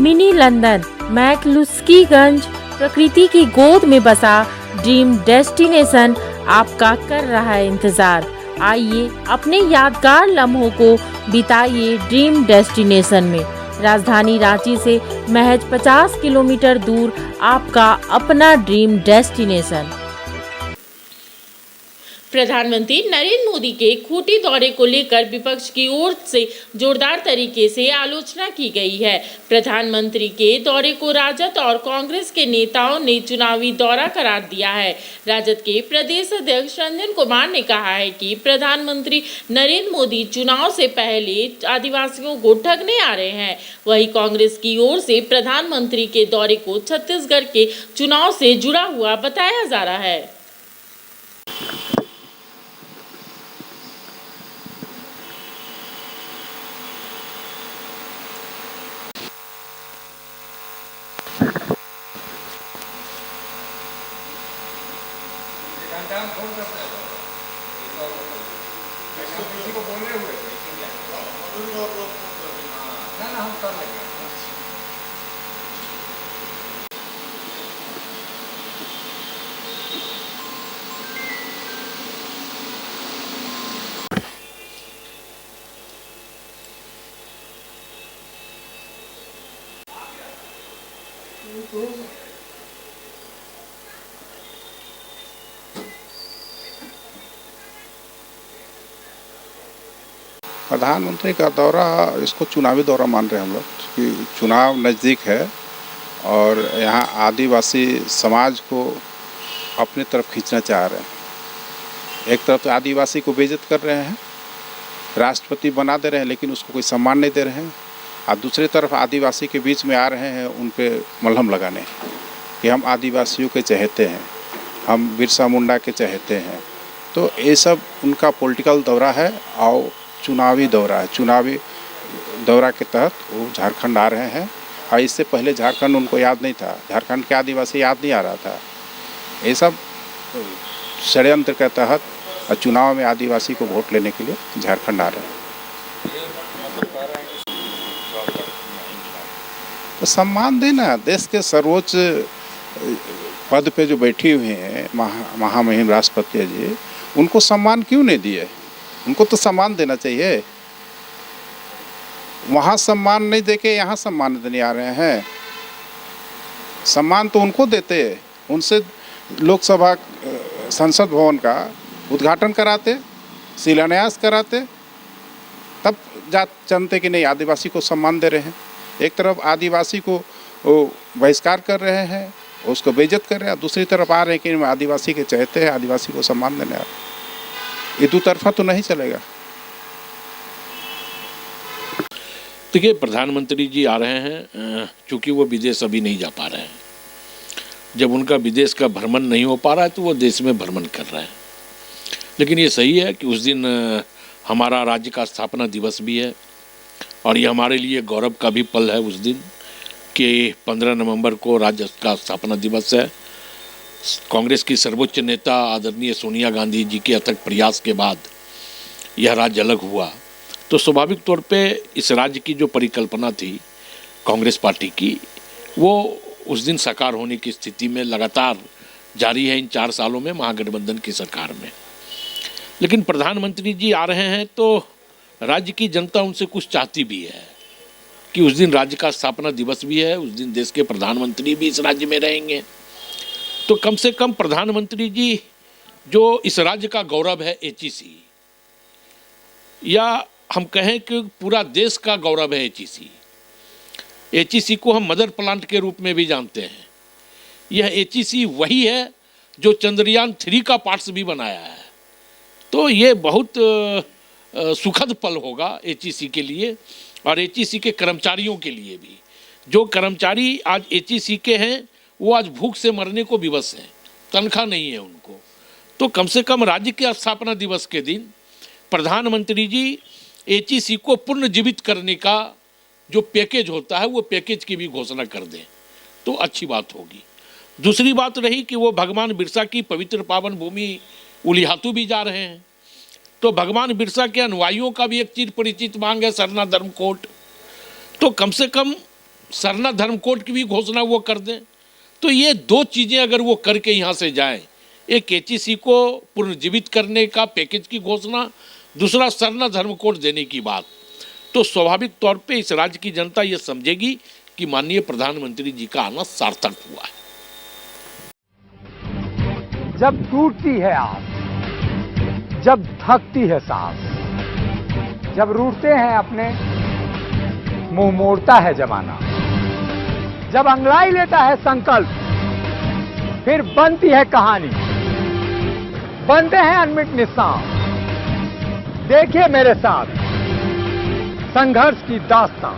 Mini London McCluskieganj प्रकृति की गोद में बसा ड्रीम डेस्टिनेशन आपका कर रहा है इंतजार। आइए अपने यादगार लम्हों को बिताइए ड्रीम डेस्टिनेशन में। राजधानी रांची से महज 50 किलोमीटर दूर आपका अपना ड्रीम डेस्टिनेशन। प्रधानमंत्री नरेंद्र मोदी के खूंटी दौरे को लेकर विपक्ष की ओर से जोरदार तरीके से आलोचना की गई है। प्रधानमंत्री के दौरे को राजद और कांग्रेस के नेताओं ने चुनावी दौरा करार दिया है। राजद के प्रदेश अध्यक्ष रंजन कुमार ने कहा है कि प्रधानमंत्री नरेंद्र मोदी चुनाव से पहले आदिवासियों को ठगने आ रहे हैं। वहीं कांग्रेस की ओर से प्रधानमंत्री के दौरे को छत्तीसगढ़ के चुनाव से जुड़ा हुआ बताया जा रहा है। कौन करता है किसी को बोले हुए ना हम कर लेंगे। प्रधानमंत्री का दौरा, इसको चुनावी दौरा मान रहे हैं हम लोग कि चुनाव नज़दीक है और यहाँ आदिवासी समाज को अपनी तरफ खींचना चाह रहे हैं। एक तरफ तो आदिवासी को बेइज्जत कर रहे हैं, राष्ट्रपति बना दे रहे हैं, लेकिन उसको कोई सम्मान नहीं दे रहे हैं। और दूसरी तरफ आदिवासी के बीच में आ रहे हैं उन पे मलहम लगाने कि हम आदिवासियों के चहेते हैं, हम बिरसा मुंडा के चहेते हैं। तो ये सब उनका पॉलिटिकल दौरा है और चुनावी दौरा है। चुनावी दौरा के तहत वो झारखंड आ रहे हैं और इससे पहले झारखंड उनको याद नहीं था, झारखंड के आदिवासी याद नहीं आ रहा था। ये सब षड्यंत्र के तहत चुनाव में आदिवासी को वोट लेने के लिए झारखंड आ रहे हैं। तो सम्मान देना, देश के सर्वोच्च पद पे जो बैठी हुई हैं महामहिम राष्ट्रपति जी, उनको सम्मान क्यों नहीं दिए? उनको तो सम्मान देना चाहिए। वहाँ सम्मान नहीं देके यहाँ सम्मान देने आ रहे हैं। सम्मान तो उनको देते, उनसे लोकसभा संसद भवन का उद्घाटन कराते, शिलान्यास कराते, तब जानते कि नहीं आदिवासी को सम्मान दे रहे हैं। एक तरफ आदिवासी को बहिष्कार कर रहे हैं, उसको बेइज्जत कर रहे हैं, दूसरी तरफ आ रहे हैं कि आदिवासी के चहेते हैं, आदिवासी को सम्मान देने आ रहे हैं। ये दो तरफा तो नहीं चलेगा। देखिए, प्रधानमंत्री जी आ रहे हैं, चूँकि वो विदेश अभी नहीं जा पा रहे हैं। जब उनका विदेश का भ्रमण नहीं हो पा रहा है तो वो देश में भ्रमण कर रहे हैं। लेकिन ये सही है कि उस दिन हमारा राज्य का स्थापना दिवस भी है और ये हमारे लिए गौरव का भी पल है उस दिन कि 15 नवंबर को राज्य का स्थापना दिवस है। कांग्रेस की सर्वोच्च नेता आदरणीय सोनिया गांधी जी के अथक प्रयास के बाद यह राज्य अलग हुआ, तो स्वाभाविक तौर पे इस राज्य की जो परिकल्पना थी कांग्रेस पार्टी की, वो उस दिन साकार होने की स्थिति में लगातार जारी है इन 4 सालों में महागठबंधन की सरकार में। लेकिन प्रधानमंत्री जी आ रहे हैं तो राज्य की जनता उनसे कुछ चाहती भी है कि उस दिन राज्य का स्थापना दिवस भी है, उस दिन देश के प्रधानमंत्री भी इस राज्य में रहेंगे। तो कम से कम प्रधानमंत्री जी जो इस राज्य का गौरव है एचईसी, या हम कहें कि पूरा देश का गौरव है एचईसी। एचईसी को हम मदर प्लांट के रूप में भी जानते हैं। यह एचईसी वही है जो चंद्रयान 3 का पार्ट्स भी बनाया है। तो ये बहुत सुखद पल होगा एचईसी के लिए और एचईसी के कर्मचारियों के लिए भी। जो कर्मचारी आज एचईसी के हैं वो आज भूख से मरने को विवश हैं, तनख्वाह नहीं है उनको। तो कम से कम राज्य के स्थापना दिवस के दिन प्रधानमंत्री जी एचईसी को पुनर्जीवित करने का जो पैकेज होता है वो पैकेज की भी घोषणा कर दें तो अच्छी बात होगी। दूसरी बात रही कि वो भगवान बिरसा की पवित्र पावन भूमि उलिहातू भी जा रहे हैं, तो भगवान बिरसा के अनुयायियों का भी एक चीज परिचित मांग है सरना धर्म कोट। तो कम से कम सरना धर्म कोड की भी घोषणा वो कर दें। तो ये दो चीज़ें अगर वो करके यहाँ से जाएं, एक एचईसी को पुनर्जीवित करने का पैकेज की घोषणा, दूसरा सरना धर्म कोड देने की बात, तो स्वाभाविक तौर पे इस राज्य की जनता ये समझेगी कि माननीय प्रधानमंत्री जी का आना सार्थक हुआ है। जब टूटती है आस, जब थकती है सांस, जब रूठते हैं अपने, मुंह मोड़ता है जमाना, जब अंगड़ाई लेता है संकल्प, फिर बनती है कहानी, बनते हैं अनमिट निशान। देखिए मेरे साथ संघर्ष की दास्तां।